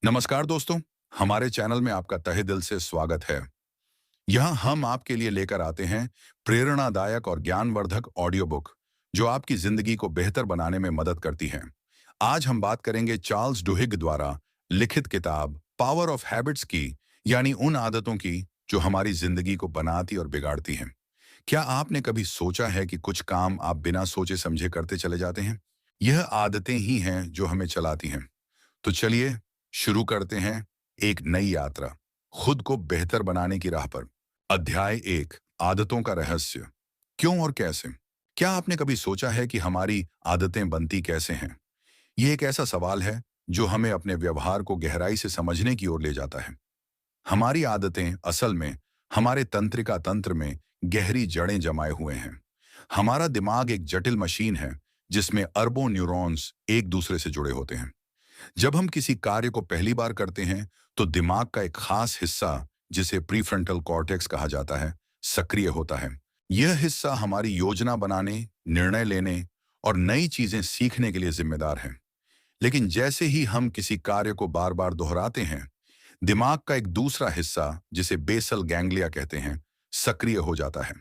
नमस्कार दोस्तों, हमारे चैनल में आपका तहे दिल से स्वागत है। यहाँ हम आपके लिए लेकर आते हैं प्रेरणादायक और ज्ञानवर्धक ऑडियो बुक, जो आपकी जिंदगी को बेहतर बनाने में मदद करती हैं। आज हम बात करेंगे चार्ल्स डुहिग द्वारा लिखित किताब पावर ऑफ हैबिट्स की, यानी उन आदतों की जो हमारी जिंदगी को बनाती और बिगाड़ती हैं। क्या आपने कभी सोचा है कि कुछ काम आप बिना सोचे समझे करते चले जाते हैं? यह आदतें ही हैं जो हमें चलाती हैं। तो चलिए शुरू करते हैं एक नई यात्रा, खुद को बेहतर बनाने की राह पर। अध्याय 1, आदतों का रहस्य। क्यों और कैसे? क्या आपने कभी सोचा है कि हमारी आदतें बनती कैसे हैं? यह एक ऐसा सवाल है जो हमें अपने व्यवहार को गहराई से समझने की ओर ले जाता है। हमारी आदतें असल में हमारे तंत्रिका तंत्र में गहरी जड़ें जमाए हुए हैं। हमारा दिमाग एक जटिल मशीन है जिसमें अरबों न्यूरॉन्स एक दूसरे से जुड़े होते हैं। जब हम किसी कार्य को पहली बार करते हैं, तो दिमाग का एक खास हिस्सा, जिसे प्रीफ्रंटल कॉर्टेक्स कहा जाता है, सक्रिय होता है। यह हिस्सा हमारी योजना बनाने, निर्णय लेने और नई चीजें सीखने के लिए जिम्मेदार है। लेकिन जैसे ही हम किसी कार्य को बार बार दोहराते हैं, दिमाग का एक दूसरा हिस्सा, जिसे बेसल गैंग्लिया कहते हैं, सक्रिय हो जाता है।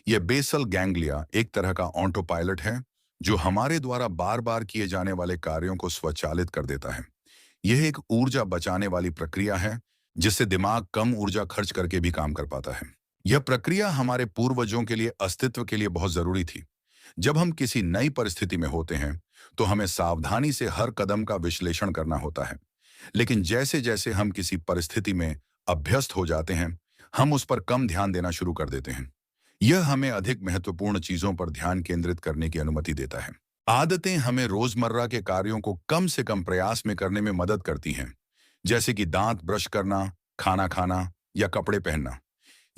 यह बेसल गैंग्लिया एक तरह का ऑटो पायलट है, जो हमारे द्वारा बार बार किए जाने वाले कार्यों को स्वचालित कर देता है। यह एक ऊर्जा बचाने वाली प्रक्रिया है, जिससे दिमाग कम ऊर्जा खर्च करके भी काम कर पाता है। यह प्रक्रिया हमारे पूर्वजों के लिए अस्तित्व के लिए बहुत जरूरी थी। जब हम किसी नई परिस्थिति में होते हैं, तो हमें सावधानी से हर कदम का विश्लेषण करना होता है। लेकिन जैसे जैसे हम किसी परिस्थिति में अभ्यस्त हो जाते हैं, हम उस पर कम ध्यान देना शुरू कर देते हैं। यह हमें अधिक महत्वपूर्ण चीजों पर ध्यान केंद्रित करने की अनुमति देता है। आदतें हमें रोजमर्रा के कार्यों को कम से कम प्रयास में करने में मदद करती हैं, जैसे कि दांत ब्रश करना, खाना खाना या कपड़े पहनना।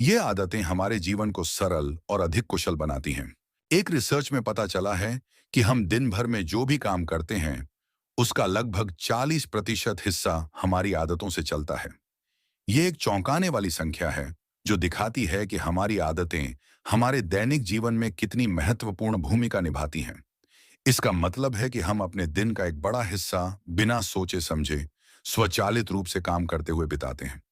ये आदतें हमारे जीवन को सरल और अधिक कुशल बनाती हैं। एक रिसर्च में पता चला है कि हम दिन भर में जो भी काम करते हैं, उसका लगभग 40% हिस्सा हमारी आदतों से चलता है। ये एक चौंकाने वाली संख्या है, जो दिखाती है कि हमारी आदतें हमारे दैनिक जीवन में कितनी महत्वपूर्ण भूमिका निभाती हैं। इसका मतलब है कि हम अपने दिन का एक बड़ा हिस्सा बिना सोचे समझे स्वचालित रूप से काम करते हुए बिताते हैं।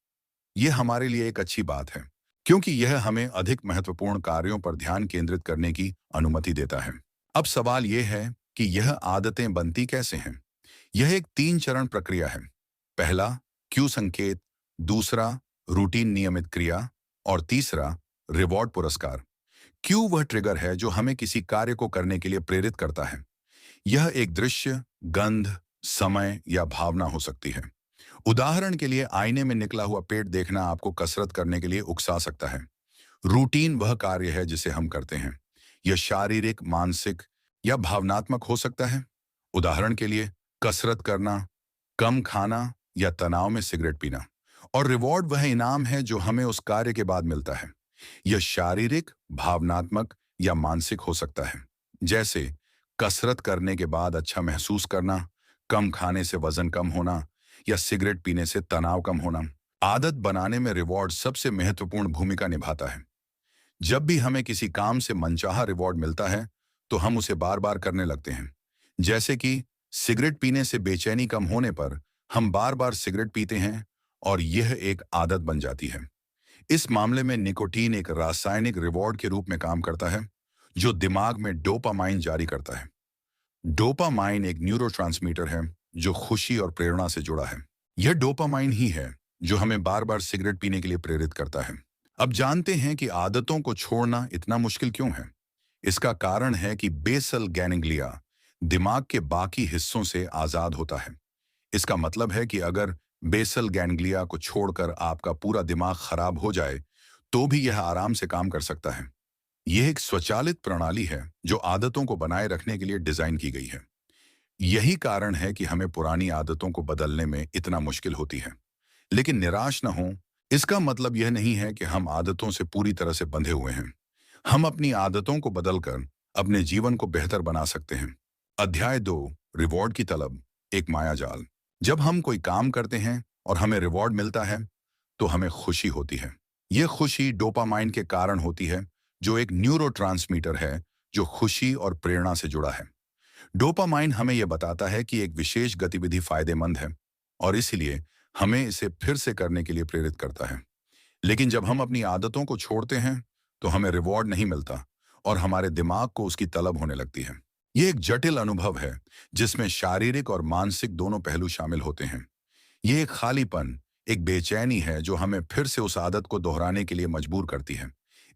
यह हमारे लिए एक अच्छी बात है, क्योंकि यह हमें अधिक महत्वपूर्ण कार्यों पर ध्यान केंद्रित करने की अनुमति देता है। अब सवाल यह है कि यह आदतें बनती कैसे हैं? यह एक 3 चरण प्रक्रिया है। पहला, क्यू संकेत। दूसरा, रूटीन नियमित क्रिया। और तीसरा, रिवॉर्ड पुरस्कार। क्यू वह ट्रिगर है जो हमें किसी कार्य को करने के लिए प्रेरित करता है। यह एक दृश्य, गंध, समय या भावना हो सकती है। उदाहरण के लिए, आईने में निकला हुआ पेट देखना आपको कसरत करने के लिए उकसा सकता है। रूटीन वह कार्य है जिसे हम करते हैं। यह शारीरिक, मानसिक या भावनात्मक हो सकता है। उदाहरण के लिए, कसरत करना, कम खाना या तनाव में सिगरेट पीना। और रिवॉर्ड वह इनाम है जो हमें उस कार्य के बाद मिलता है। यह शारीरिक, भावनात्मक या मानसिक हो सकता है। जैसे कसरत करने के बाद अच्छा महसूस करना, कम खाने से वजन कम होना या सिगरेट पीने से तनाव कम होना। आदत बनाने में रिवॉर्ड सबसे महत्वपूर्ण भूमिका निभाता है। जब भी हमें किसी काम से मनचाहा रिवॉर्ड मिलता है, तो हम उसे बार बार करने लगते हैं। जैसे कि सिगरेट पीने से बेचैनी कम होने पर हम बार बार सिगरेट पीते हैं, और यह एक आदत बन जाती है। इस मामले में निकोटीन एक रासायनिक रिवॉर्ड के रूप में काम करता है, जो दिमाग में डोपामाइन जारी करता है। डोपामाइन एक न्यूरोट्रांसमीटर है जो खुशी और प्रेरणा से जुड़ा है। यह डोपामाइन ही है जो हमें बार बार सिगरेट पीने के लिए प्रेरित करता है। अब जानते हैं कि आदतों को छोड़ना इतना मुश्किल क्यों है। इसका कारण है कि बेसल गैंग्लिया दिमाग के बाकी हिस्सों से आजाद होता है। इसका मतलब है कि अगर बेसल गैंग्लिया को छोड़कर आपका पूरा दिमाग खराब हो जाए, तो भी यह आराम से काम कर सकता है। यह एक स्वचालित प्रणाली है जो आदतों को बनाए रखने के लिए डिजाइन की गई है। यही कारण है कि हमें पुरानी आदतों को बदलने में इतना मुश्किल होती है। लेकिन निराश न हो, इसका मतलब यह नहीं है कि हम आदतों से पूरी तरह से बंधे हुए हैं। हम अपनी आदतों को बदलकर अपने जीवन को बेहतर बना सकते हैं। अध्याय 2, रिवॉर्ड की तलब, एक मायाजाल। जब हम कोई काम करते हैं और हमें रिवॉर्ड मिलता है, तो हमें खुशी होती है। यह खुशी डोपामाइन के कारण होती है, जो एक न्यूरोट्रांसमीटर है जो खुशी और प्रेरणा से जुड़ा है। डोपामाइन हमें यह बताता है कि एक विशेष गतिविधि फायदेमंद है, और इसलिए हमें इसे फिर से करने के लिए प्रेरित करता है। लेकिन जब हम अपनी आदतों को छोड़ते हैं, तो हमें रिवॉर्ड नहीं मिलता और हमारे दिमाग को उसकी तलब होने लगती है। ये एक जटिल अनुभव है जिसमें शारीरिक और मानसिक दोनों पहलू शामिल होते हैं। ये एक खालीपन, एक बेचैनी है जो हमें फिर से उस आदत को दोहराने के लिए मजबूर करती है।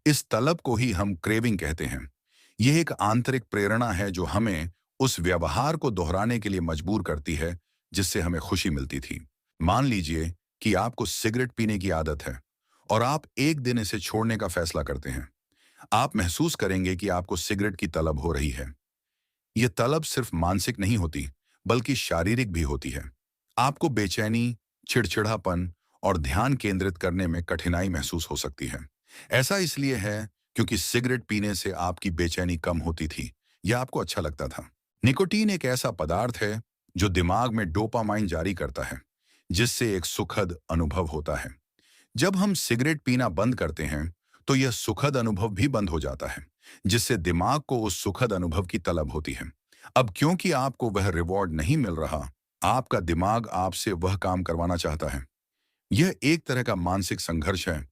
इस तलब को ही हम क्रेविंग कहते हैं। यह एक आंतरिक प्रेरणा है जो हमें उस व्यवहार को दोहराने के लिए मजबूर करती है जिससे हमें खुशी मिलती थी। मान लीजिए कि आपको सिगरेट पीने की आदत है और आप एक दिन इसे छोड़ने का फैसला करते हैं। आप महसूस करेंगे कि आपको सिगरेट की तलब हो रही है। यह तलब सिर्फ मानसिक नहीं होती, बल्कि शारीरिक भी होती है। आपको बेचैनी, चिड़चिड़ापन और ध्यान केंद्रित करने में कठिनाई महसूस हो सकती है। ऐसा इसलिए है क्योंकि सिगरेट पीने से आपकी बेचैनी कम होती थी या आपको अच्छा लगता था। निकोटीन एक ऐसा पदार्थ है जो दिमाग में डोपामाइन जारी करता है, जिससे एक सुखद अनुभव होता है। जब हम सिगरेट पीना बंद करते हैं, तो यह सुखद अनुभव भी बंद हो जाता है, जिससे दिमाग को उस सुखद अनुभव की तलब होती है। अब क्योंकि आपको वह रिवॉर्ड नहीं मिल रहा, आपका दिमाग आपसे वह काम करवाना चाहता है। यह एक तरह का मानसिक संघर्ष है,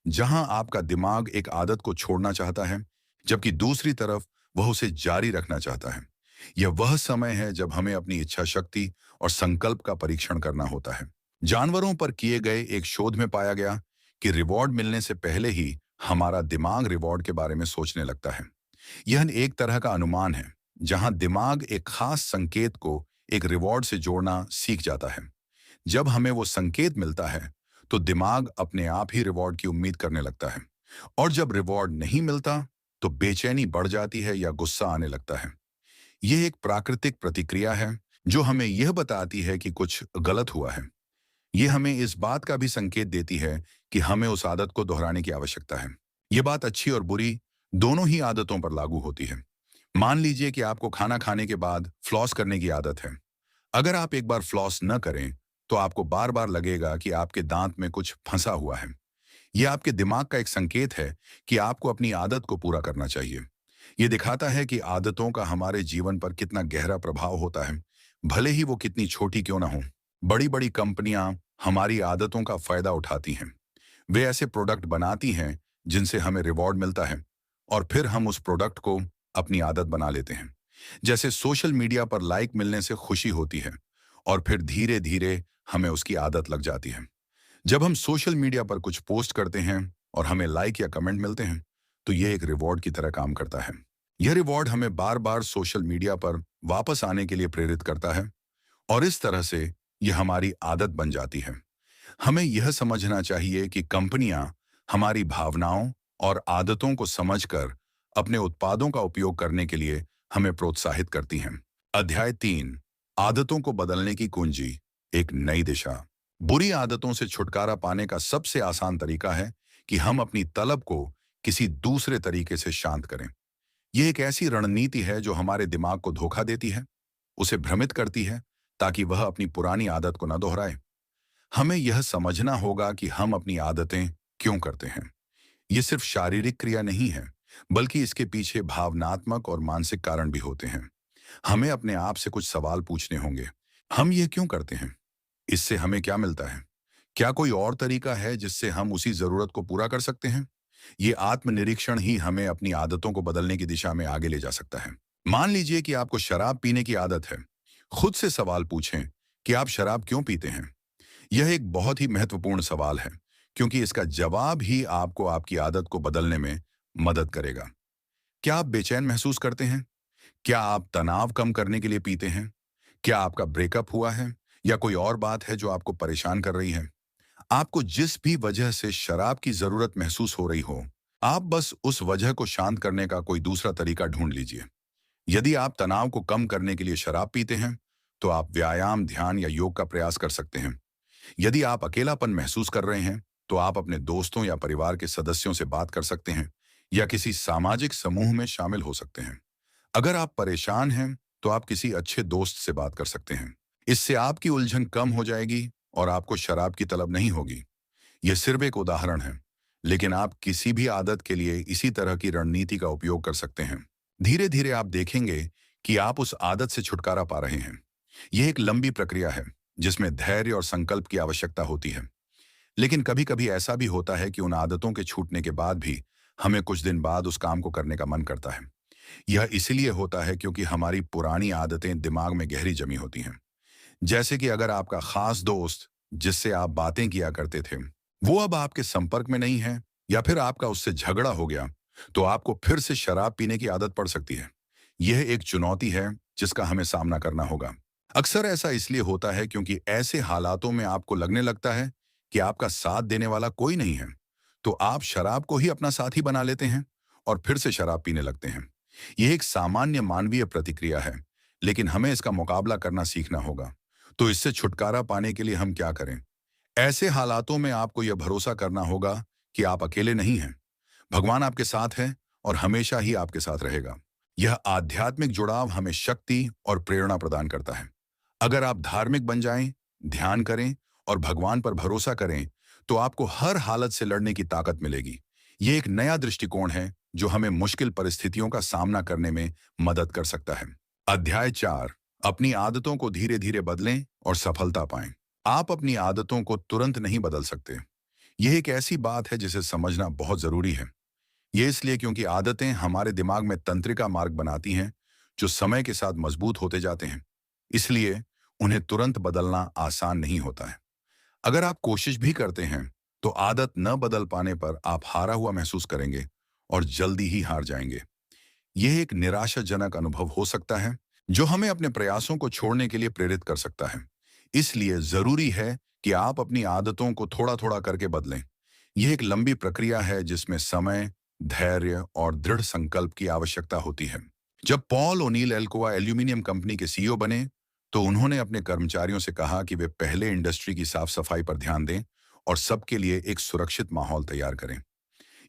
जहां आपका दिमाग एक आदत को छोड़ना चाहता है, जबकि दूसरी तरफ वह उसे जारी रखना चाहता है। यह वह समय है जब हमें अपनी इच्छा शक्ति और संकल्प का परीक्षण करना होता है। जानवरों पर किए गए एक शोध में पाया गया कि रिवॉर्ड मिलने से पहले ही हमारा दिमाग रिवॉर्ड के बारे में सोचने लगता है। यह एक तरह का अनुमान है, जहां दिमाग एक खास संकेत को एक रिवॉर्ड से जोड़ना सीख जाता है। जब हमें वो संकेत मिलता है, तो दिमाग अपने आप ही रिवॉर्ड की उम्मीद करने लगता है। और जब रिवॉर्ड नहीं मिलता, तो बेचैनी बढ़ जाती है या गुस्सा आने लगता है। यह एक प्राकृतिक प्रतिक्रिया है जो हमें यह बताती है कि कुछ गलत हुआ है। यह हमें इस बात का भी संकेत देती है कि हमें उस आदत को दोहराने की आवश्यकता है। यह बात अच्छी और बुरी दोनों ही आदतों पर लागू होती है। मान लीजिए कि आपको खाना खाने के बाद फ्लॉस करने की आदत है। अगर आप एक बार फ्लॉस न करें, तो आपको बार बार लगेगा कि आपके दांत में कुछ फंसा हुआ है। यह आपके दिमाग का एक संकेत है कि आपको अपनी आदत को पूरा करना चाहिए। यह दिखाता है कि आदतों का हमारे जीवन पर कितना गहरा प्रभाव होता है, भले ही वो कितनी छोटी क्यों ना हो। बड़ी बड़ी कंपनियां हमारी आदतों का फायदा उठाती हैं। वे ऐसे प्रोडक्ट बनाती हैं जिनसे हमें रिवॉर्ड मिलता है, और फिर हम उस प्रोडक्ट को अपनी आदत बना लेते हैं। जैसे सोशल मीडिया पर लाइक मिलने से खुशी होती है, और फिर धीरे धीरे हमें उसकी आदत लग जाती है। जब हम सोशल मीडिया पर कुछ पोस्ट करते हैं और हमें लाइक या कमेंट मिलते हैं, तो यह एक रिवॉर्ड की तरह काम करता है। यह रिवॉर्ड हमें बार बार सोशल मीडिया पर वापस आने के लिए प्रेरित करता है, और इस तरह से यह हमारी आदत बन जाती है। हमें यह समझना चाहिए कि कंपनियां हमारी भावनाओं और आदतों को समझकर अपने उत्पादों का उपयोग करने के लिए हमें प्रोत्साहित करती हैं। अध्याय 3, आदतों को बदलने की कुंजी, एक नई दिशा। बुरी आदतों से छुटकारा पाने का सबसे आसान तरीका है कि हम अपनी तलब को किसी दूसरे तरीके से शांत करें। यह एक ऐसी रणनीति है जो हमारे दिमाग को धोखा देती है, उसे भ्रमित करती है, ताकि वह अपनी पुरानी आदत को न दोहराए। हमें यह समझना होगा कि हम अपनी आदतें क्यों करते हैं। ये सिर्फ शारीरिक क्रिया नहीं है, बल्कि इसके पीछे भावनात्मक और मानसिक कारण भी होते हैं। हमें अपने आप से कुछ सवाल पूछने होंगे। हम ये क्यों करते हैं? इससे हमें क्या मिलता है? क्या कोई और तरीका है जिससे हम उसी जरूरत को पूरा कर सकते हैं? ये आत्मनिरीक्षण ही हमें अपनी आदतों को बदलने की दिशा में आगे ले जा सकता है। मान लीजिए कि आपको शराब पीने की आदत है। खुद से सवाल पूछें कि आप शराब क्यों पीते हैं। यह एक बहुत ही महत्वपूर्ण सवाल है, क्योंकि इसका जवाब ही आपको आपकी आदत को बदलने में मदद करेगा। क्या आप बेचैन महसूस करते हैं? क्या आप तनाव कम करने के लिए पीते हैं? क्या आपका ब्रेकअप हुआ है, या कोई और बात है जो आपको परेशान कर रही है? आपको जिस भी वजह से शराब की जरूरत महसूस हो रही हो, आप बस उस वजह को शांत करने का कोई दूसरा तरीका ढूंढ लीजिए। यदि आप तनाव को कम करने के लिए शराब पीते हैं, तो आप व्यायाम, ध्यान या योग का प्रयास कर सकते हैं। यदि आप अकेलापन महसूस कर रहे हैं, तो आप अपने दोस्तों या परिवार के सदस्यों से बात कर सकते हैं, या किसी सामाजिक समूह में शामिल हो सकते हैं। अगर आप परेशान हैं, तो आप किसी अच्छे दोस्त से बात कर सकते हैं। इससे आपकी उलझन कम हो जाएगी और आपको शराब की तलब नहीं होगी। यह सिर्फ एक उदाहरण है, लेकिन आप किसी भी आदत के लिए इसी तरह की रणनीति का उपयोग कर सकते हैं। धीरे धीरे आप देखेंगे कि आप उस आदत से छुटकारा पा रहे हैं। यह एक लंबी प्रक्रिया है, जिसमें धैर्य और संकल्प की आवश्यकता होती है। लेकिन कभी-कभी ऐसा भी होता है कि उन आदतों के छूटने के बाद भी हमें कुछ दिन बाद उस काम को करने का मन करता है। यह इसलिए होता है क्योंकि हमारी पुरानी आदतें दिमाग में गहरी जमी होती हैं। जैसे कि अगर आपका खास दोस्त जिससे आप बातें किया करते थे, वो अब आपके संपर्क में नहीं है, या फिर आपका उससे झगड़ा हो गया, तो आपको फिर से शराब पीने की आदत पड़ सकती है। यह एक चुनौती है जिसका हमें सामना करना होगा। अक्सर ऐसा इसलिए होता है क्योंकि ऐसे हालातों में आपको लगने लगता है कि आपका साथ देने वाला कोई नहीं है, तो आप शराब को ही अपना साथी बना लेते हैं और फिर से शराब पीने लगते हैं। यह एक सामान्य मानवीय प्रतिक्रिया है, लेकिन हमें इसका मुकाबला करना सीखना होगा। तो इससे छुटकारा पाने के लिए हम क्या करें? ऐसे हालातों में आपको यह भरोसा करना होगा कि आप अकेले नहीं हैं। भगवान आपके साथ है और हमेशा ही आपके साथ रहेगा। यह आध्यात्मिक जुड़ाव हमें शक्ति और प्रेरणा प्रदान करता है। अगर आप धार्मिक बन जाएं, ध्यान करें और भगवान पर भरोसा करें, तो आपको हर हालत से लड़ने की ताकत मिलेगी। ये एक नया दृष्टिकोण है जो हमें मुश्किल परिस्थितियों का सामना करने में मदद कर सकता है। अध्याय 4, अपनी आदतों को धीरे धीरे बदलें और सफलता पाएं। आप अपनी आदतों को तुरंत नहीं बदल सकते। यह एक ऐसी बात है जिसे समझना बहुत जरूरी है। ये इसलिए क्योंकि आदतें हमारे दिमाग में तंत्रिका मार्ग बनाती हैं जो समय के साथ मजबूत होते जाते हैं। इसलिए उन्हें तुरंत बदलना आसान नहीं होता है। अगर आप कोशिश भी करते हैं, तो आदत न बदल पाने पर आप हारा हुआ महसूस करेंगे और जल्दी ही हार जाएंगे। यह एक निराशाजनक अनुभव हो सकता है जो हमें अपने प्रयासों को छोड़ने के लिए प्रेरित कर सकता है। इसलिए जरूरी है कि आप अपनी आदतों को थोड़ा थोड़ा करके बदलें। यह एक लंबी प्रक्रिया है जिसमें समय, धैर्य और दृढ़ संकल्प की आवश्यकता होती है। जब Paul O'Neill Alcoa aluminium company के सीईओ बने, तो उन्होंने अपने कर्मचारियों से कहा कि वे पहले इंडस्ट्री की साफ सफाई पर ध्यान दें और सबके लिए एक सुरक्षित माहौल तैयार करें।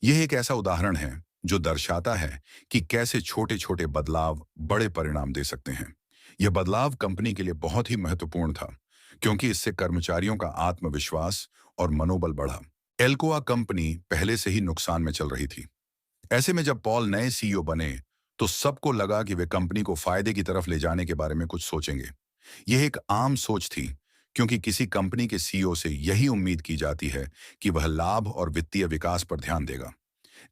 यह एक ऐसा उदाहरण है जो दर्शाता है कि कैसे छोटे छोटे बदलाव बड़े परिणाम दे सकते हैं। यह बदलाव कंपनी के लिए बहुत ही महत्वपूर्ण था, क्योंकि इससे कर्मचारियों का आत्मविश्वास और मनोबल बढ़ा। एल्कोआ कंपनी पहले से ही नुकसान में चल रही थी। ऐसे में जब पॉल नए सीईओ बने, तो सबको लगा कि वे कंपनी को फायदे की तरफ ले जाने के बारे में कुछ सोचेंगे। यह एक आम सोच थी, क्योंकि किसी कंपनी के सीईओ से यही उम्मीद की जाती है कि वह लाभ और वित्तीय विकास पर ध्यान देगा।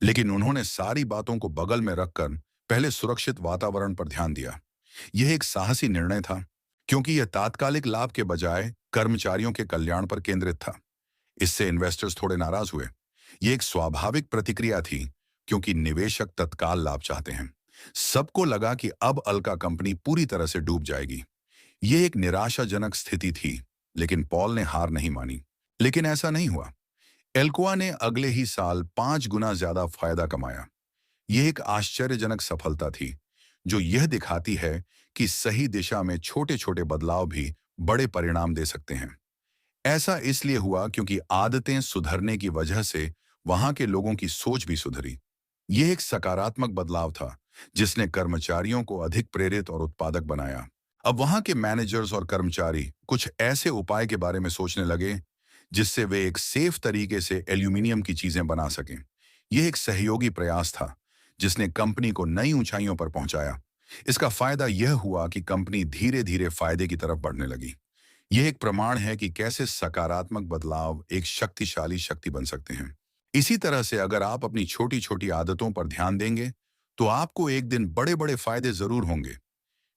लेकिन उन्होंने सारी बातों को बगल में रखकर पहले सुरक्षित वातावरण पर ध्यान दिया। यह एक साहसी निर्णय था, क्योंकि यह तात्कालिक लाभ के बजाय कर्मचारियों के कल्याण पर केंद्रित था। इससे इन्वेस्टर्स थोड़े नाराज हुए। यह एक स्वाभाविक प्रतिक्रिया थी, क्योंकि निवेशक तत्काल लाभ चाहते हैं। सबको लगा कि अब अल्का कंपनी पूरी तरह से डूब जाएगी। यह एक निराशाजनक स्थिति थी, लेकिन पॉल ने हार नहीं मानी। लेकिन ऐसा नहीं हुआ। एल्कोआ ने अगले ही साल 5 गुना ज्यादा फायदा कमाया। यह एक आश्चर्यजनक सफलता थी, जो यह दिखाती है कि सही दिशा में छोटे छोटे बदलाव भी बड़े परिणाम दे सकते हैं। ऐसा इसलिए हुआ क्योंकि आदतें सुधरने की वजह से वहां के लोगों की सोच भी सुधरी। यह एक सकारात्मक बदलाव था, जिसने कर्मचारियों को अधिक प्रेरित और उत्पादक बनाया। अब वहां के मैनेजर्स और कर्मचारी कुछ ऐसे उपाय के बारे में सोचने लगे जिससे वे एक सेफ तरीके से एल्यूमिनियम की चीजें बना सकें। यह एक सहयोगी प्रयास था, जिसने कंपनी को नई ऊंचाइयों पर पहुंचाया। इसका फायदा यह हुआ कि कंपनी धीरे धीरे फायदे की तरफ बढ़ने लगी। यह एक प्रमाण है कि कैसे सकारात्मक बदलाव एक शक्तिशाली शक्ति बन सकते हैं। इसी तरह से अगर आप अपनी छोटी छोटी आदतों पर ध्यान देंगे, तो आपको एक दिन बड़े बड़े फायदे जरूर होंगे।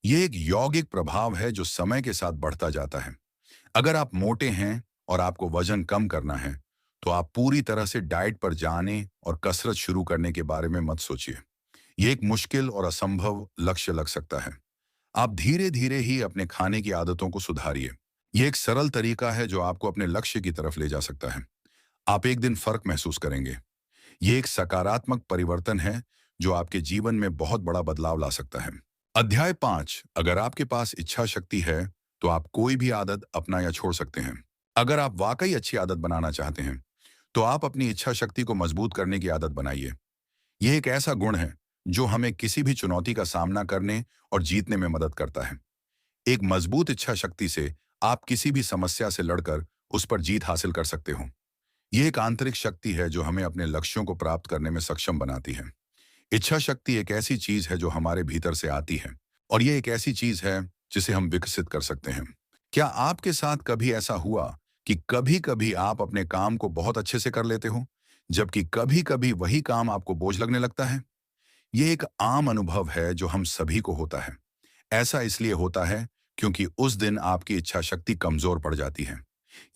यह एक यौगिक प्रभाव है जो समय के साथ बढ़ता जाता है। अगर आप मोटे हैं और आपको वजन कम करना है, तो आप पूरी तरह से डाइट पर जाने और कसरत शुरू करने के बारे में मत सोचिए। यह एक मुश्किल और असंभव लक्ष्य लग सकता है। आप धीरे धीरे ही अपने खाने की आदतों को सुधारिए। यह एक सरल तरीका है जो आपको अपने लक्ष्य की तरफ ले जा सकता है। आप एक दिन फर्क महसूस करेंगे। यह एक सकारात्मक परिवर्तन है जो आपके जीवन में बहुत बड़ा बदलाव ला सकता है। अध्याय 5, अगर आपके पास इच्छा शक्ति है, तो आप कोई भी आदत अपना या छोड़ सकते हैं। अगर आप वाकई अच्छी आदत बनाना चाहते हैं, तो आप अपनी इच्छा शक्ति को मजबूत करने की आदत बनाइए। यह एक ऐसा गुण है जो हमें किसी भी चुनौती का सामना करने और जीतने में मदद करता है। एक मजबूत इच्छा शक्ति से आप किसी भी समस्या से लड़कर उस पर जीत हासिल कर सकते हो। यह एक आंतरिक शक्ति है जो हमें अपने लक्ष्यों को प्राप्त करने में सक्षम बनाती है। इच्छा शक्ति एक ऐसी चीज है जो हमारे भीतर से आती है, और यह एक ऐसी चीज है जिसे हम विकसित कर सकते हैं। क्या आपके साथ कभी ऐसा हुआ कि कभी-कभी आप अपने काम को बहुत अच्छे से कर लेते हो, जबकि कभी-कभी वही काम आपको बोझ लगने लगता है? ये एक आम अनुभव है जो हम सभी को होता है। ऐसा इसलिए होता है क्योंकि उस दिन आपकी इच्छा शक्ति कमजोर पड़ जाती है।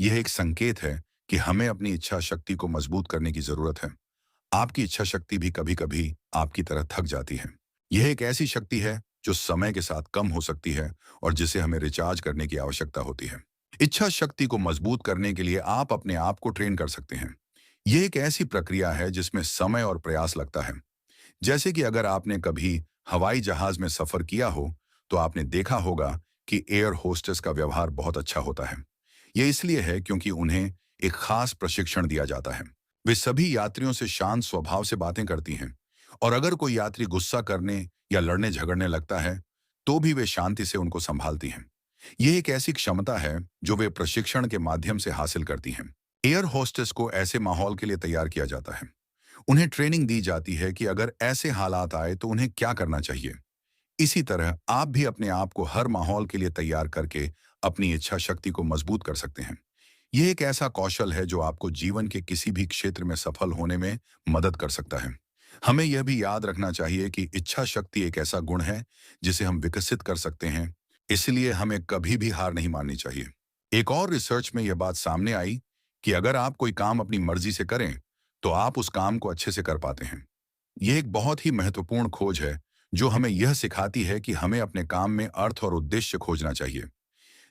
यह एक संकेत है कि हमें अपनी इच्छा शक्ति को मजबूत करने की जरूरत है। आपकी इच्छा शक्ति भी कभी-कभी आपकी तरह थक जाती है। यह एक ऐसी शक्ति है जो समय के साथ कम हो सकती है और जिसे हमें रिचार्ज करने की आवश्यकता होती है। इच्छा शक्ति को मजबूत करने के लिए आप अपने आप को ट्रेन कर सकते हैं। यह एक ऐसी प्रक्रिया है जिसमें समय और प्रयास लगता है। जैसे कि अगर आपने कभी हवाई जहाज में सफर किया हो, तो आपने देखा होगा कि एयर होस्टेस का व्यवहार बहुत अच्छा होता है। यह इसलिए है क्योंकि उन्हें एक खास प्रशिक्षण दिया जाता है। वे सभी यात्रियों से शांत स्वभाव से बातें करती हैं और अगर कोई यात्री गुस्सा करने या लड़ने झगड़ने लगता है, तो भी वे शांति से उनको संभालती हैं। यह एक ऐसी क्षमता है जो वे प्रशिक्षण के माध्यम से हासिल करती हैं। एयर होस्टेस को ऐसे माहौल के लिए तैयार किया जाता है। उन्हें ट्रेनिंग दी जाती है कि अगर ऐसे हालात आए तो उन्हें क्या करना चाहिए। इसी तरह आप भी अपने आप को हर माहौल के लिए तैयार करके अपनी इच्छा शक्ति को मजबूत कर सकते हैं। यह एक ऐसा कौशल है जो आपको जीवन के किसी भी क्षेत्र में सफल होने में मदद कर सकता है। हमें यह भी याद रखना चाहिए कि इच्छा शक्ति एक ऐसा गुण है जिसे हम विकसित कर सकते हैं, इसलिए हमें कभी भी हार नहीं माननी चाहिए। एक और रिसर्च में यह बात सामने आई कि अगर आप कोई काम अपनी मर्जी से करें, तो आप उस काम को अच्छे से कर पाते हैं। यह एक बहुत ही महत्वपूर्ण खोज है जो हमें यह सिखाती है कि हमें अपने काम में अर्थ और उद्देश्य खोजना चाहिए।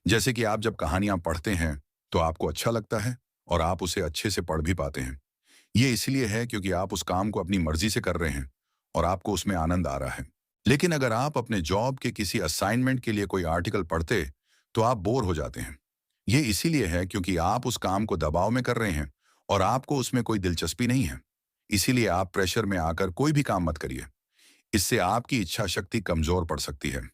जैसे कि आप जब कहानियां पढ़ते हैं, तो आपको अच्छा लगता है और आप उसे अच्छे से पढ़ भी पाते हैं। ये इसलिए है क्योंकि आप उस काम को अपनी मर्जी से कर रहे हैं और आपको उसमें आनंद आ रहा है। लेकिन अगर आप अपने जॉब के किसी असाइनमेंट के लिए कोई आर्टिकल पढ़ते, तो आप बोर हो जाते हैं। ये इसीलिए है क्योंकि आप उस काम को दबाव में कर रहे हैं और आपको उसमें कोई दिलचस्पी नहीं है। इसीलिए आप प्रेशर में आकर कोई भी काम मत करिए। इससे आपकी इच्छा शक्ति कमजोर पड़ सकती है।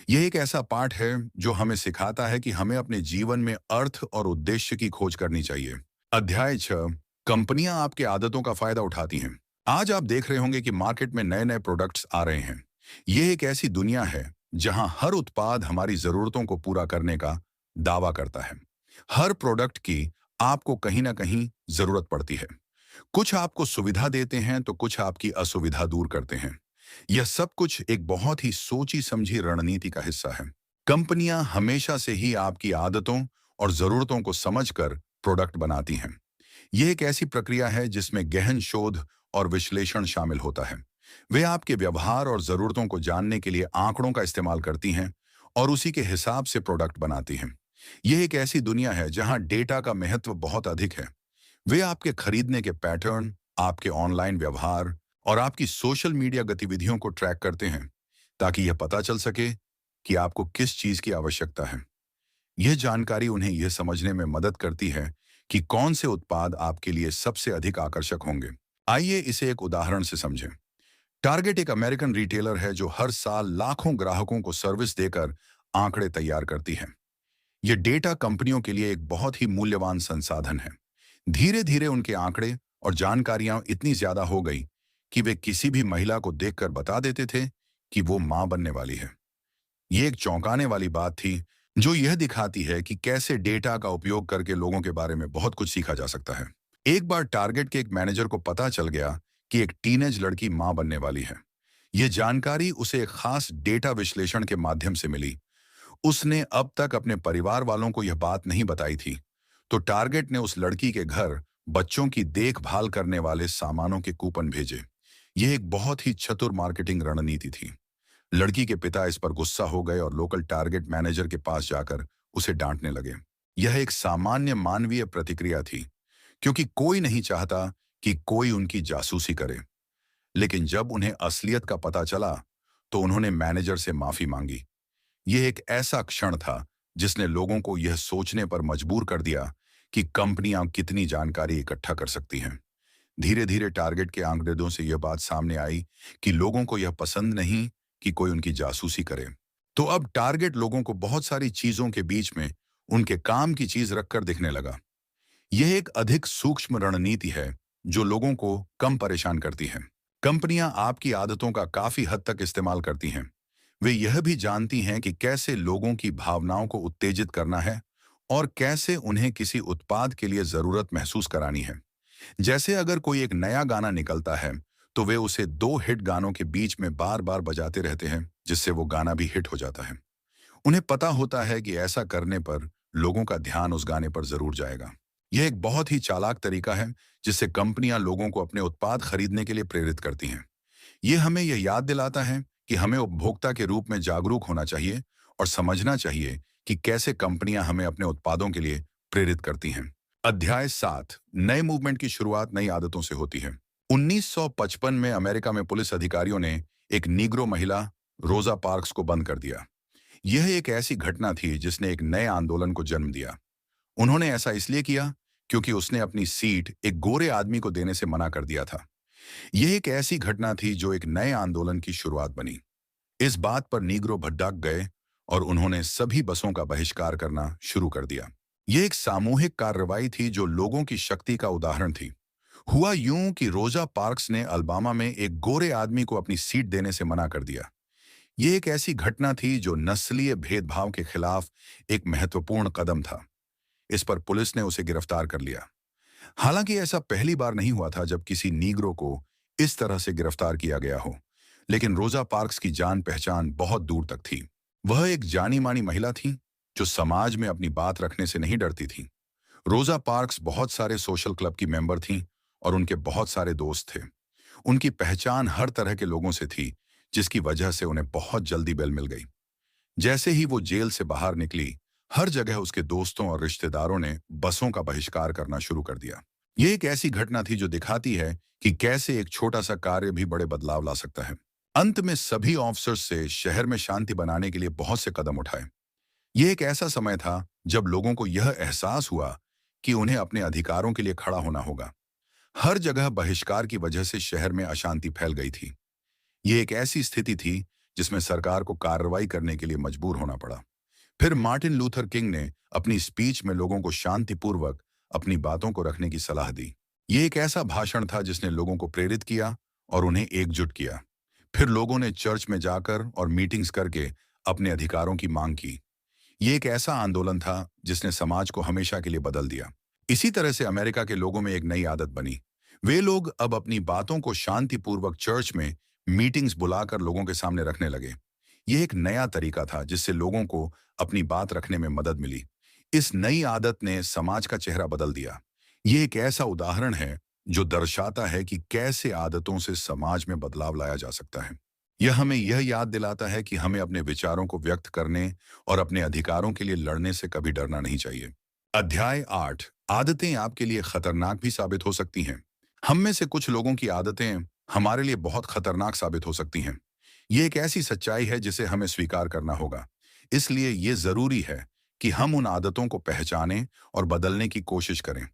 यह एक ऐसा पाठ है जो हमें सिखाता है कि हमें अपने जीवन में अर्थ और उद्देश्य की खोज करनी चाहिए। अध्याय 6, कंपनियां आपके आदतों का फायदा उठाती हैं। आज आप देख रहे होंगे कि मार्केट में नए नए प्रोडक्ट्स आ रहे हैं। यह एक ऐसी दुनिया है जहां हर उत्पाद हमारी जरूरतों को पूरा करने का दावा करता है। हर प्रोडक्ट की आपको कहीं ना कहीं जरूरत पड़ती है। कुछ आपको सुविधा देते हैं तो कुछ आपकी असुविधा दूर करते हैं। यह सब कुछ एक बहुत ही सोची समझी रणनीति का हिस्सा है। कंपनियां हमेशा से ही आपकी आदतों और जरूरतों को समझकर प्रोडक्ट बनाती हैं। यह एक ऐसी प्रक्रिया है जिसमें गहन शोध और विश्लेषण शामिल होता है। वे आपके व्यवहार और जरूरतों को जानने के लिए आंकड़ों का इस्तेमाल करती हैं और उसी के हिसाब से प्रोडक्ट बनाती हैं। यह एक ऐसी दुनिया है जहां डेटा का महत्व बहुत अधिक है। वे आपके खरीदने के पैटर्न, आपके ऑनलाइन व्यवहार और आपकी सोशल मीडिया गतिविधियों को ट्रैक करते हैं ताकि यह पता चल सके कि आपको किस चीज की आवश्यकता है। यह जानकारी उन्हें यह समझने में मदद करती है कि कौन से उत्पाद आपके लिए सबसे अधिक आकर्षक होंगे। आइए इसे एक उदाहरण से समझें। टारगेट एक अमेरिकन रिटेलर है जो हर साल लाखों ग्राहकों को सर्विस देकर आंकड़े तैयार करती है। यह डेटा कंपनियों के लिए एक बहुत ही मूल्यवान संसाधन है। धीरे धीरे उनके आंकड़े और जानकारियां इतनी ज्यादा हो गई कि वे किसी भी महिला को देखकर बता देते थे कि वो मां बनने वाली है। ये एक चौंकाने वाली बात थी जो यह दिखाती है कि कैसे डेटा का उपयोग करके लोगों के बारे में बहुत कुछ सीखा जा सकता है। एक बार टारगेट के एक मैनेजर को पता चल गया कि एक टीनेज लड़की मां बनने वाली है। यह जानकारी उसे एक खास डेटा विश्लेषण के माध्यम से मिली। उसने अब तक अपने परिवार वालों को यह बात नहीं बताई थी, तो टारगेट ने उस लड़की के घर बच्चों की देखभाल करने वाले सामानों के कूपन भेजे। यह एक बहुत ही चतुर मार्केटिंग रणनीति थी। लड़की के पिता इस पर गुस्सा हो गए और लोकल टारगेट मैनेजर के पास जाकर उसे डांटने लगे। यह एक सामान्य मानवीय प्रतिक्रिया थी, क्योंकि कोई नहीं चाहता कि कोई उनकी जासूसी करे। लेकिन जब उन्हें असलियत का पता चला, तो उन्होंने मैनेजर से माफी मांगी। यह एक ऐसा क्षण था जिसने लोगों को यह सोचने पर मजबूर कर दिया कि कंपनियां कितनी जानकारी इकट्ठा कर सकती हैं। धीरे धीरे टारगेट के आंकड़ों से यह बात सामने आई कि लोगों को यह पसंद नहीं कि कोई उनकी जासूसी करे। तो अब टारगेट लोगों को बहुत सारी चीजों के बीच में उनके काम की चीज रखकर दिखने लगा। यह एक अधिक सूक्ष्म रणनीति है जो लोगों को कम परेशान करती है। कंपनियां आपकी आदतों का काफी हद तक इस्तेमाल करती हैं। वे यह भी जानती हैं कि कैसे लोगों की भावनाओं को उत्तेजित करना है और कैसे उन्हें किसी उत्पाद के लिए जरूरत महसूस करानी है। जैसे अगर कोई एक नया गाना निकलता है, तो वे उसे दो हिट गानों के बीच में बार बार बजाते रहते हैं, जिससे वो गाना भी हिट हो जाता है। उन्हें पता होता है कि ऐसा करने पर लोगों का ध्यान उस गाने पर जरूर जाएगा। यह एक बहुत ही चालाक तरीका है, जिससे कंपनियां लोगों को अपने उत्पाद खरीदने के लिए प्रेरित करती हैं। ये हमें यह याद दिलाता है कि हमें उपभोक्ता के रूप में जागरूक होना चाहिए और समझना चाहिए कि कैसे कंपनियां हमें अपने उत्पादों के लिए प्रेरित करती हैं। अध्याय 7, नए मूवमेंट की शुरुआत नई आदतों से होती है। 1955 में अमेरिका में पुलिस अधिकारियों ने एक नीग्रो महिला रोजा पार्क्स को बंद कर दिया। यह एक ऐसी घटना थी जिसने एक नए आंदोलन को जन्म दिया। उन्होंने ऐसा इसलिए किया क्योंकि उसने अपनी सीट एक गोरे आदमी को देने से मना कर दिया था। यह एक ऐसी घटना थी जो एक नए आंदोलन की शुरुआत बनी। इस बात पर नीग्रो भड़क गए और उन्होंने सभी बसों का बहिष्कार करना शुरू कर दिया। यह एक सामूहिक कार्रवाई थी जो लोगों की शक्ति का उदाहरण थी। हुआ यूं कि रोजा पार्क्स ने अल्बामा में एक गोरे आदमी को अपनी सीट देने से मना कर दिया। यह एक ऐसी घटना थी जो नस्लीय भेदभाव के खिलाफ एक महत्वपूर्ण कदम था। इस पर पुलिस ने उसे गिरफ्तार कर लिया। हालांकि ऐसा पहली बार नहीं हुआ था जब किसी नीग्रो को इस तरह से गिरफ्तार किया गया हो, लेकिन रोजा पार्क्स की जान पहचान बहुत दूर तक थी। वह एक जानी मानी महिला थी जो समाज में अपनी बात रखने से नहीं डरती थी। रोजा पार्क्स बहुत सारे सोशल क्लब की मेंबर थीं और उनके बहुत सारे दोस्त थे। उनकी पहचान हर तरह के लोगों से थी, जिसकी वजह से उन्हें बहुत जल्दी बेल मिल गई। जैसे ही वो जेल से बाहर निकली, हर जगह उसके दोस्तों और रिश्तेदारों ने बसों का बहिष्कार करना शुरू कर दिया। ये एक ऐसी घटना थी जो दिखाती है कि कैसे एक छोटा सा कार्य भी बड़े बदलाव ला सकता है। अंत में सभी ऑफिसर्स से शहर में शांति बनाने के लिए बहुत से कदम उठाए। यह एक ऐसा समय था जब लोगों को यह एहसास हुआ कि उन्हें अपने अधिकारों के लिए खड़ा होना होगा। हर जगह बहिष्कार की वजह से शहर में अशांति फैल गई थी। यह एक ऐसी स्थिति थी जिसमें सरकार को कार्रवाई करने के लिए मजबूर होना पड़ा। फिर मार्टिन लूथर किंग ने अपनी स्पीच में लोगों को शांतिपूर्वक अपनी बातों को रखने की सलाह दी। यह एक ऐसा भाषण था जिसने लोगों को प्रेरित किया और उन्हें एकजुट किया। फिर लोगों ने चर्च में जाकर और मीटिंग्स करके अपने अधिकारों की मांग की। यह एक ऐसा आंदोलन था जिसने समाज को हमेशा के लिए बदल दिया। इसी तरह से अमेरिका के लोगों में एक नई आदत बनी। वे लोग अब अपनी बातों को शांतिपूर्वक चर्च में मीटिंग्स बुलाकर लोगों के सामने रखने लगे। यह एक नया तरीका था जिससे लोगों को अपनी बात रखने में मदद मिली। इस नई आदत ने समाज का चेहरा बदल दिया। यह एक ऐसा उदाहरण है जो दर्शाता है कि कैसे आदतों से समाज में बदलाव लाया जा सकता है। यह हमें यह याद दिलाता है कि हमें अपने विचारों को व्यक्त करने और अपने अधिकारों के लिए लड़ने से कभी डरना नहीं चाहिए। अध्याय 8, आदतें आपके लिए खतरनाक भी साबित हो सकती हैं। हम में से कुछ लोगों की आदतें हमारे लिए बहुत खतरनाक साबित हो सकती हैं। ये एक ऐसी सच्चाई है जिसे हमें स्वीकार करना होगा। इसलिए ये जरूरी है कि हम उन आदतों को पहचानें और बदलने की कोशिश करें।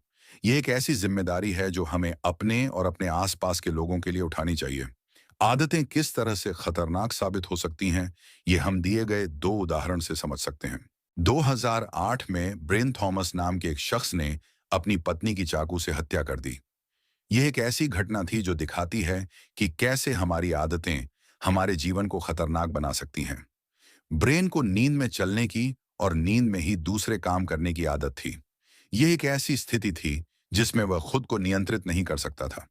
ये एक ऐसी जिम्मेदारी है जो हमें अपने और अपने आसपास के लोगों के लिए उठानी चाहिए। आदतें किस तरह से खतरनाक साबित हो सकती हैं, ये हम दिए गए दो उदाहरण से समझ सकते हैं। 2008 में ब्रेन थॉमस नाम के एक शख्स ने अपनी पत्नी की चाकू से हत्या कर दी। यह एक ऐसी घटना थी जो दिखाती है कि कैसे हमारी आदतें हमारे जीवन को खतरनाक बना सकती हैं। ब्रेन को नींद में चलने की और नींद में ही दूसरे काम करने की आदत थी। यह एक ऐसी स्थिति थी जिसमें वह खुद को नियंत्रित नहीं कर सकता था।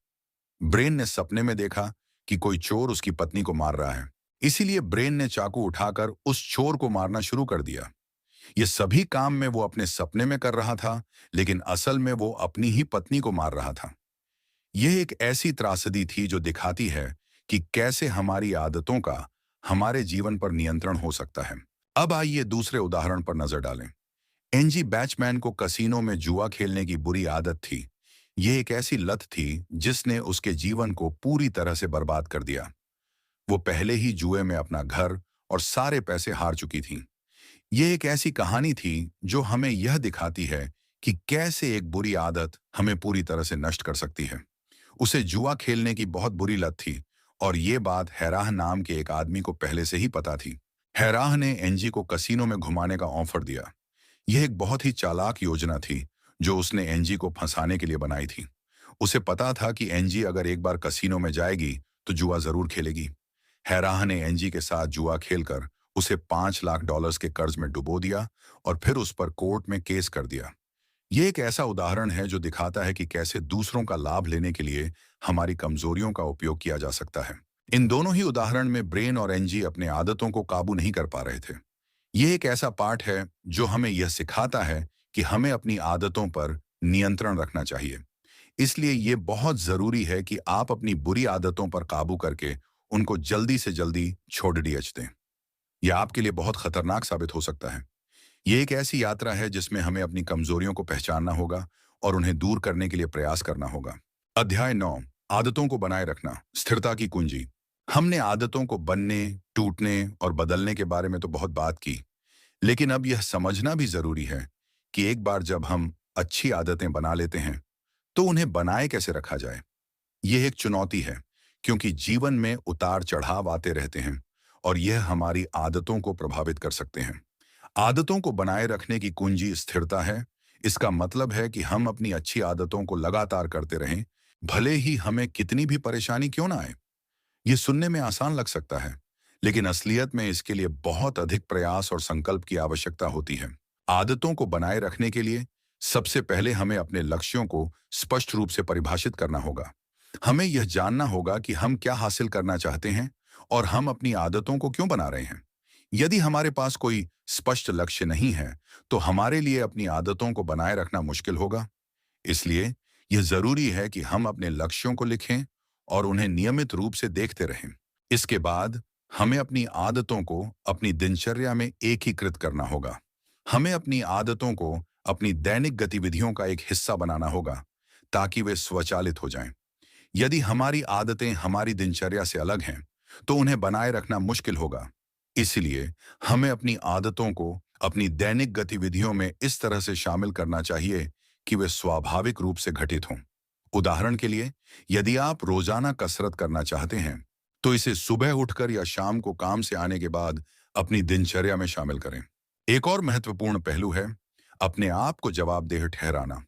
ब्रेन ने सपने में देखा कि कोई चोर उसकी पत्नी को मार रहा है। इसीलिए ब्रेन ने चाकू उठाकर उस चोर को मारना शुरू कर दिया। ये सभी काम में वो अपने सपने में कर रहा था, लेकिन असल में वो अपनी ही पत्नी को मार रहा था। यह एक ऐसी त्रासदी थी जो दिखाती है कि कैसे हमारी आदतों का हमारे जीवन पर नियंत्रण हो सकता है। अब आइए दूसरे उदाहरण पर नजर डालें। एनजी बैचमैन को कसीनो में जुआ खेलने की बुरी आदत थी। यह एक ऐसी लत थी जिसने उसके जीवन को पूरी तरह से बर्बाद कर दिया। वो पहले ही जुए में अपना घर और सारे पैसे हार चुकी थी। यह एक ऐसी कहानी थी जो हमें यह दिखाती है कि कैसे एक बुरी आदत हमें पूरी तरह से नष्ट कर सकती है। उसे जुआ खेलने की बहुत बुरी लत थी और ये बात हैराह नाम के एक आदमी को पहले से ही पता थी। हैराह ने एनजी को कसीनो में घुमाने का ऑफर दिया। यह एक बहुत ही चालाक योजना थी जो उसने एनजी को फंसाने के लिए बनाई थी। उसे पता था कि एनजी अगर एक बार कसीनो में जाएगी तो जुआ जरूर खेलेगी। हैराह ने एंजी के साथ जुआ खेलकर उसे $5 लाख के कर्ज में डुबो दिया और फिर उस पर कोर्ट में केस कर दिया। ये एक ऐसा उदाहरण है जो दिखाता है कि कैसे दूसरों का लाभ लेने के लिए हमारी कमजोरियों का उपयोग किया जा सकता है। इन दोनों ही उदाहरण में ब्रेन और एनजी अपने आदतों को काबू नहीं कर पा रहे थे। यह एक ऐसा पाठ है जो हमें यह सिखाता है कि हमें अपनी आदतों पर नियंत्रण रखना चाहिए। इसलिए ये बहुत जरूरी है कि आप अपनी बुरी आदतों पर काबू करके उनको जल्दी से जल्दी छोड़ दें। यह आपके लिए बहुत खतरनाक साबित हो सकता है। ये एक ऐसी यात्रा है जिसमें हमें अपनी कमजोरियों को पहचानना होगा और उन्हें दूर करने के लिए प्रयास करना होगा। अध्याय 9, आदतों को बनाए रखना, स्थिरता की कुंजी। हमने आदतों को बनने, टूटने और बदलने के बारे में तो बहुत बात की, लेकिन अब यह समझना भी जरूरी है कि एक बार जब हम अच्छी आदतें बना लेते हैं तो उन्हें बनाए कैसे रखा जाए। यह एक चुनौती है, क्योंकि जीवन में उतार चढ़ाव आते रहते हैं और यह हमारी आदतों को प्रभावित कर सकते हैं। आदतों को बनाए रखने की कुंजी स्थिरता है। इसका मतलब है कि हम अपनी अच्छी आदतों को लगातार करते रहें, भले ही हमें कितनी भी परेशानी क्यों ना आए। ये सुनने में आसान लग सकता है, लेकिन असलियत में इसके लिए बहुत अधिक प्रयास और संकल्प की आवश्यकता होती है। आदतों को बनाए रखने के लिए सबसे पहले हमें अपने लक्ष्यों को स्पष्ट रूप से परिभाषित करना होगा। हमें यह जानना होगा कि हम क्या हासिल करना चाहते हैं और हम अपनी आदतों को क्यों बना रहे हैं। यदि हमारे पास कोई स्पष्ट लक्ष्य नहीं है, तो हमारे लिए अपनी आदतों को बनाए रखना मुश्किल होगा। इसलिए यह जरूरी है कि हम अपने लक्ष्यों को लिखें और उन्हें नियमित रूप से देखते रहें। इसके बाद हमें अपनी आदतों को अपनी दिनचर्या में एकीकृत करना होगा। हमें अपनी आदतों को अपनी दैनिक गतिविधियों का एक हिस्सा बनाना होगा, ताकि वे स्वचालित हो जाएं। यदि हमारी आदतें हमारी दिनचर्या से अलग हैं, तो उन्हें बनाए रखना मुश्किल होगा। इसलिए हमें अपनी आदतों को अपनी दैनिक गतिविधियों में इस तरह से शामिल करना चाहिए कि वे स्वाभाविक रूप से घटित हों। उदाहरण के लिए, यदि आप रोजाना कसरत करना चाहते हैं, तो इसे सुबह उठकर या शाम को काम से आने के बाद अपनी दिनचर्या में शामिल करें। एक और महत्वपूर्ण पहलू है अपने आप को जवाबदेह ठहराना।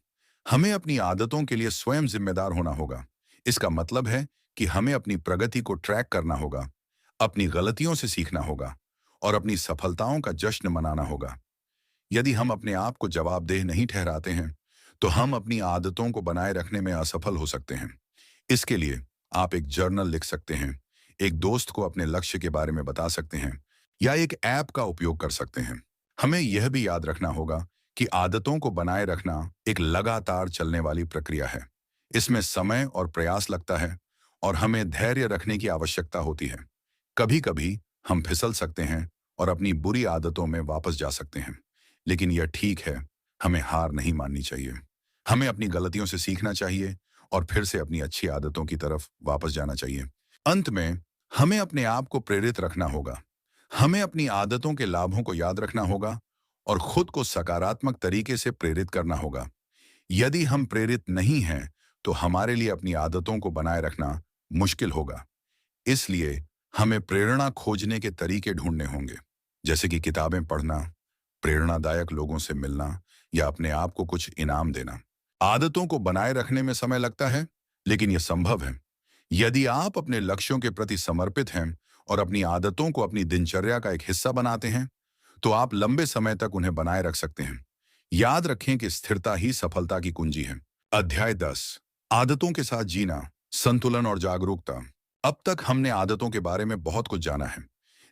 हमें अपनी आदतों के लिए स्वयं जिम्मेदार होना होगा। इसका मतलब है कि हमें अपनी प्रगति को ट्रैक करना होगा, अपनी गलतियों से सीखना होगा और अपनी सफलताओं का जश्न मनाना होगा। यदि हम अपने आप को जवाबदेह नहीं ठहराते हैं, तो हम अपनी आदतों को बनाए रखने में असफल हो सकते हैं। इसके लिए आप एक जर्नल लिख सकते हैं, एक दोस्त को अपने लक्ष्य के बारे में बता सकते हैं या एक ऐप का उपयोग कर सकते हैं। हमें यह भी याद रखना होगा कि आदतों को बनाए रखना एक लगातार चलने वाली प्रक्रिया है। इसमें समय और प्रयास लगता है और हमें धैर्य रखने की आवश्यकता होती है। कभी कभी हम फिसल सकते हैं और अपनी बुरी आदतों में वापस जा सकते हैं, लेकिन यह ठीक है। हमें हार नहीं माननी चाहिए। हमें अपनी गलतियों से सीखना चाहिए और फिर से अपनी अच्छी आदतों की तरफ वापस जाना चाहिए। अंत में हमें अपने आप को प्रेरित रखना होगा। हमें अपनी आदतों के लाभों को याद रखना होगा और खुद को सकारात्मक तरीके से प्रेरित करना होगा। यदि हम प्रेरित नहीं हैं, तो हमारे लिए अपनी आदतों को बनाए रखना मुश्किल होगा। इसलिए हमें प्रेरणा खोजने के तरीके ढूंढने होंगे, जैसे कि किताबें पढ़ना, प्रेरणादायक लोगों से मिलना या अपने आप को कुछ इनाम देना। आदतों को बनाए रखने में समय लगता है, लेकिन यह संभव है। यदि आप अपने लक्ष्यों के प्रति समर्पित हैं और अपनी आदतों को अपनी दिनचर्या का एक हिस्सा बनाते हैं, तो आप लंबे समय तक उन्हें बनाए रख सकते हैं। याद रखें कि स्थिरता ही सफलता की कुंजी है। अध्याय 10, आदतों के साथ जीना, संतुलन और जागरूकता। अब तक हमने आदतों के बारे में बहुत कुछ जाना है,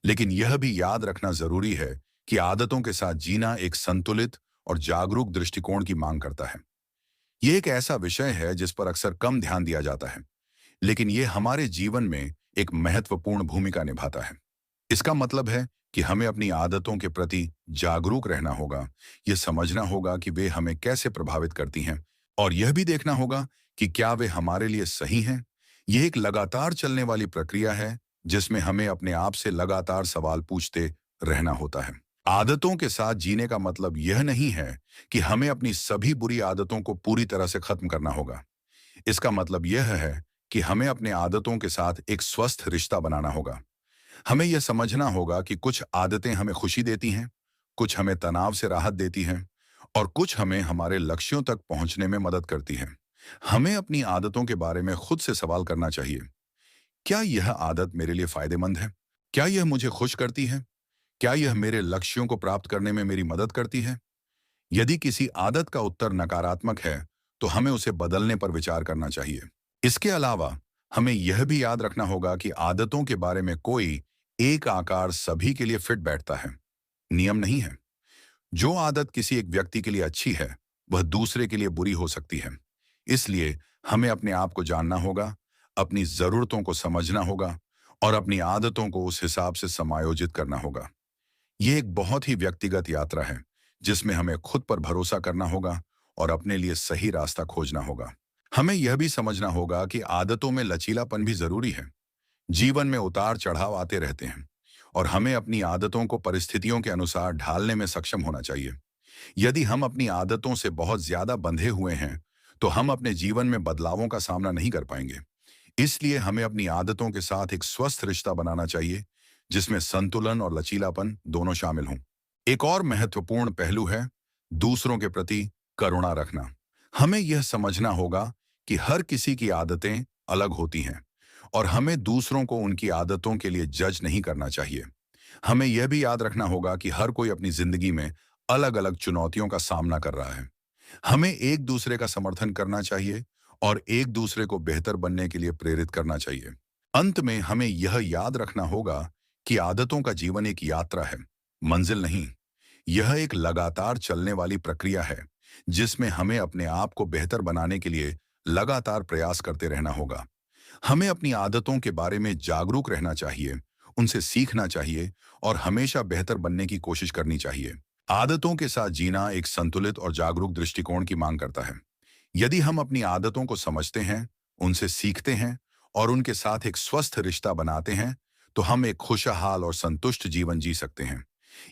लेकिन यह भी याद रखना जरूरी है कि आदतों के साथ जीना एक संतुलित और जागरूक दृष्टिकोण की मांग करता है। यह एक ऐसा विषय है जिस पर अक्सर कम ध्यान दिया जाता है, लेकिन यह हमारे जीवन में एक महत्वपूर्ण भूमिका निभाता है। इसका मतलब है कि हमें अपनी आदतों के प्रति जागरूक रहना होगा। यह समझना होगा कि वे हमें कैसे प्रभावित करती हैं और यह भी देखना होगा कि क्या वे हमारे लिए सही हैं। यह एक लगातार चलने वाली प्रक्रिया है, जिसमें हमें अपने आप से लगातार सवाल पूछते रहना होता है। आदतों के साथ जीने का मतलब यह नहीं है कि हमें अपनी सभी बुरी आदतों को पूरी तरह से खत्म करना होगा। इसका मतलब यह है कि हमें अपने आदतों के साथ एक स्वस्थ रिश्ता बनाना होगा। हमें यह समझना होगा कि कुछ आदतें हमें खुशी देती हैं, कुछ हमें तनाव से राहत देती हैं और कुछ हमें हमारे लक्ष्यों तक पहुंचने में मदद करती हैं। हमें अपनी आदतों के बारे में खुद से सवाल करना चाहिए। क्या यह आदत मेरे लिए फायदेमंद है? क्या यह मुझे खुश करती है? क्या यह मेरे लक्ष्यों को प्राप्त करने में मेरी मदद करती है? यदि किसी आदत का उत्तर नकारात्मक है, तो हमें उसे बदलने पर विचार करना चाहिए। इसके अलावा हमें यह भी याद रखना होगा कि आदतों के बारे में कोई एक आकार सभी के लिए फिट बैठता है, नियम नहीं है। जो आदत किसी एक व्यक्ति के लिए अच्छी है, वह दूसरे के लिए बुरी हो सकती है। इसलिए हमें अपने आप को जानना होगा, अपनी जरूरतों को समझना होगा और अपनी आदतों को उस हिसाब से समायोजित करना होगा। यह एक बहुत ही व्यक्तिगत यात्रा है, जिसमें हमें खुद पर भरोसा करना होगा और अपने लिए सही रास्ता खोजना होगा। हमें यह भी समझना होगा कि आदतों में लचीलापन भी जरूरी है। जीवन में उतार चढ़ाव आते रहते हैं और हमें अपनी आदतों को परिस्थितियों के अनुसार ढालने में सक्षम होना चाहिए। यदि हम अपनी आदतों से बहुत ज्यादा बंधे हुए हैं, तो हम अपने जीवन में बदलावों का सामना नहीं कर पाएंगे। इसलिए हमें अपनी आदतों के साथ एक स्वस्थ रिश्ता बनाना चाहिए, जिसमें संतुलन और लचीलापन दोनों शामिल हों। एक और महत्वपूर्ण पहलू है दूसरों के प्रति करुणा रखना। हमें यह समझना होगा कि हर किसी की आदतें अलग होती हैं और हमें दूसरों को उनकी आदतों के लिए जज नहीं करना चाहिए। हमें यह भी याद रखना होगा कि हर कोई अपनी जिंदगी में अलग अलग चुनौतियों का सामना कर रहा है। हमें एक दूसरे का समर्थन करना चाहिए और एक दूसरे को बेहतर बनने के लिए प्रेरित करना चाहिए। अंत में हमें यह याद रखना होगा कि आदतों का जीवन एक यात्रा है, मंजिल नहीं। यह एक लगातार चलने वाली प्रक्रिया है, जिसमें हमें अपने आप को बेहतर बनाने के लिए लगातार प्रयास करते रहना होगा। हमें अपनी आदतों के बारे में जागरूक रहना चाहिए, उनसे सीखना चाहिए और हमेशा बेहतर बनने की कोशिश करनी चाहिए। आदतों के साथ जीना एक संतुलित और जागरूक दृष्टिकोण की मांग करता है। यदि हम अपनी आदतों को समझते हैं, उनसे सीखते हैं और उनके साथ एक स्वस्थ रिश्ता बनाते हैं, तो हम एक खुशहाल और संतुष्ट जीवन जी सकते हैं।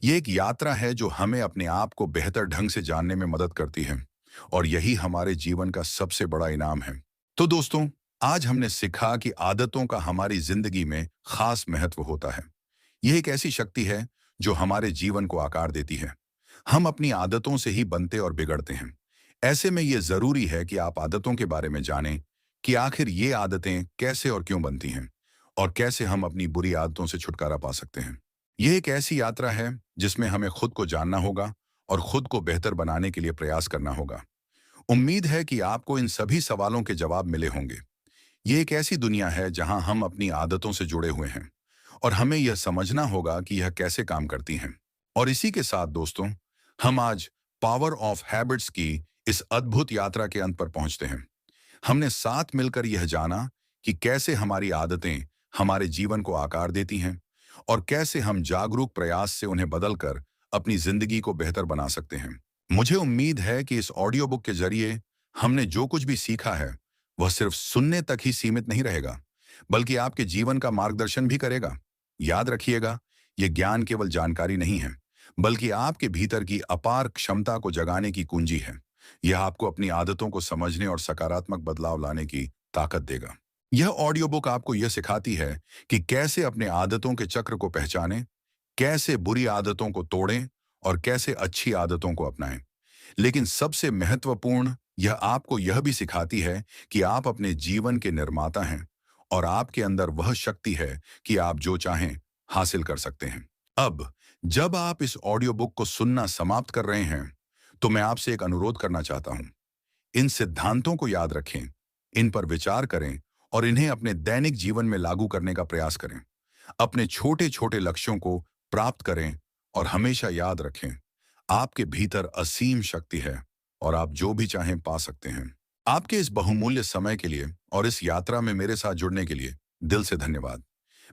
ये एक यात्रा है जो हमें अपने आप को बेहतर ढंग से जानने में मदद करती है और यही हमारे जीवन का सबसे बड़ा इनाम है। तो दोस्तों, आज हमने सीखा कि आदतों का हमारी जिंदगी में खास महत्व होता है। यह एक ऐसी शक्ति है जो हमारे जीवन को आकार देती है। हम अपनी आदतों से ही बनते और बिगड़ते हैं। ऐसे में यह जरूरी है कि आप आदतों के बारे में जानें कि आखिर ये आदतें कैसे और क्यों बनती हैं और कैसे हम अपनी बुरी आदतों से छुटकारा पा सकते हैं। यह एक ऐसी यात्रा है जिसमें हमें खुद को जानना होगा और खुद को बेहतर बनाने के लिए प्रयास करना होगा। उम्मीद है कि आपको इन सभी सवालों के जवाब मिले होंगे। ये एक ऐसी दुनिया है जहां हम अपनी आदतों से जुड़े हुए हैं और हमें यह समझना होगा कि यह कैसे काम करती हैं। और इसी के साथ दोस्तों, हम आज पावर ऑफ हैबिट्स की इस अद्भुत यात्रा के अंत पर पहुंचते हैं। हमने साथ मिलकर यह जाना कि कैसे हमारी आदतें हमारे जीवन को आकार देती हैं और कैसे हम जागरूक प्रयास से उन्हें बदलकर अपनी जिंदगी को बेहतर बना सकते हैं। मुझे उम्मीद है कि इस ऑडियो बुक के जरिए हमने जो कुछ भी सीखा है, वह सिर्फ सुनने तक ही सीमित नहीं रहेगा, बल्कि आपके जीवन का मार्गदर्शन भी करेगा। याद रखिएगा, यह ज्ञान केवल जानकारी नहीं है, बल्कि आपके भीतर की अपार क्षमता को जगाने की कुंजी है। यह आपको अपनी आदतों को समझने और सकारात्मक बदलाव लाने की ताकत देगा। यह ऑडियो बुक आपको यह सिखाती है कि कैसे अपने आदतों के चक्र को पहचानें, कैसे बुरी आदतों को तोड़ें और कैसे अच्छी आदतों को अपनाएं। लेकिन सबसे महत्वपूर्ण, यह आपको यह भी सिखाती है कि आप अपने जीवन के निर्माता हैं और आपके अंदर वह शक्ति है कि आप जो चाहें हासिल कर सकते हैं। अब जब आप इस ऑडियो बुक को सुनना समाप्त कर रहे हैं, तो मैं आपसे एक अनुरोध करना चाहता हूं। इन सिद्धांतों को याद रखें, इन पर विचार करें और इन्हें अपने दैनिक जीवन में लागू करने का प्रयास करें। अपने छोटे छोटे लक्ष्यों को प्राप्त करें और हमेशा याद रखें, आपके भीतर असीम शक्ति है और आप जो भी चाहें पा सकते हैं। आपके इस बहुमूल्य समय के लिए और इस यात्रा में मेरे साथ जुड़ने के लिए दिल से धन्यवाद।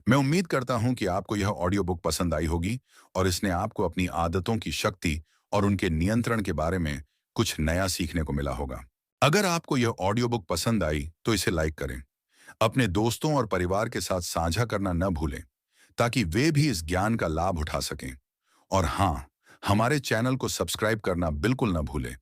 मैं उम्मीद करता हूं कि आपको यह ऑडियो बुक पसंद आई होगी और इसने आपको अपनी आदतों की शक्ति और उनके नियंत्रण के बारे में कुछ नया सीखने को मिला होगा। अगर आपको यह ऑडियो बुक पसंद आई तो इसे लाइक करें, अपने दोस्तों और परिवार के साथ साझा करना न भूलें, ताकि वे भी इस ज्ञान का लाभ उठा सकें। और हाँ, हमारे चैनल को सब्सक्राइब करना बिल्कुल न भूलें,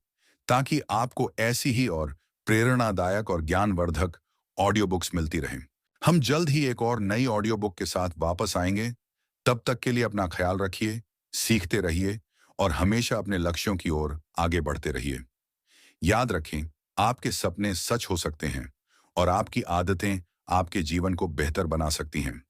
ताकि आपको ऐसी ही और प्रेरणादायक और ज्ञानवर्धक ऑडियो बुक्स मिलती रहें। हम जल्द ही एक और नई ऑडियो बुक के साथ वापस आएंगे। तब तक के लिए अपना ख्याल रखिए, सीखते रहिए और हमेशा अपने लक्ष्यों की ओर आगे बढ़ते रहिए। याद रखें, आपके सपने सच हो सकते हैं और आपकी आदतें आपके जीवन को बेहतर बना सकती हैं।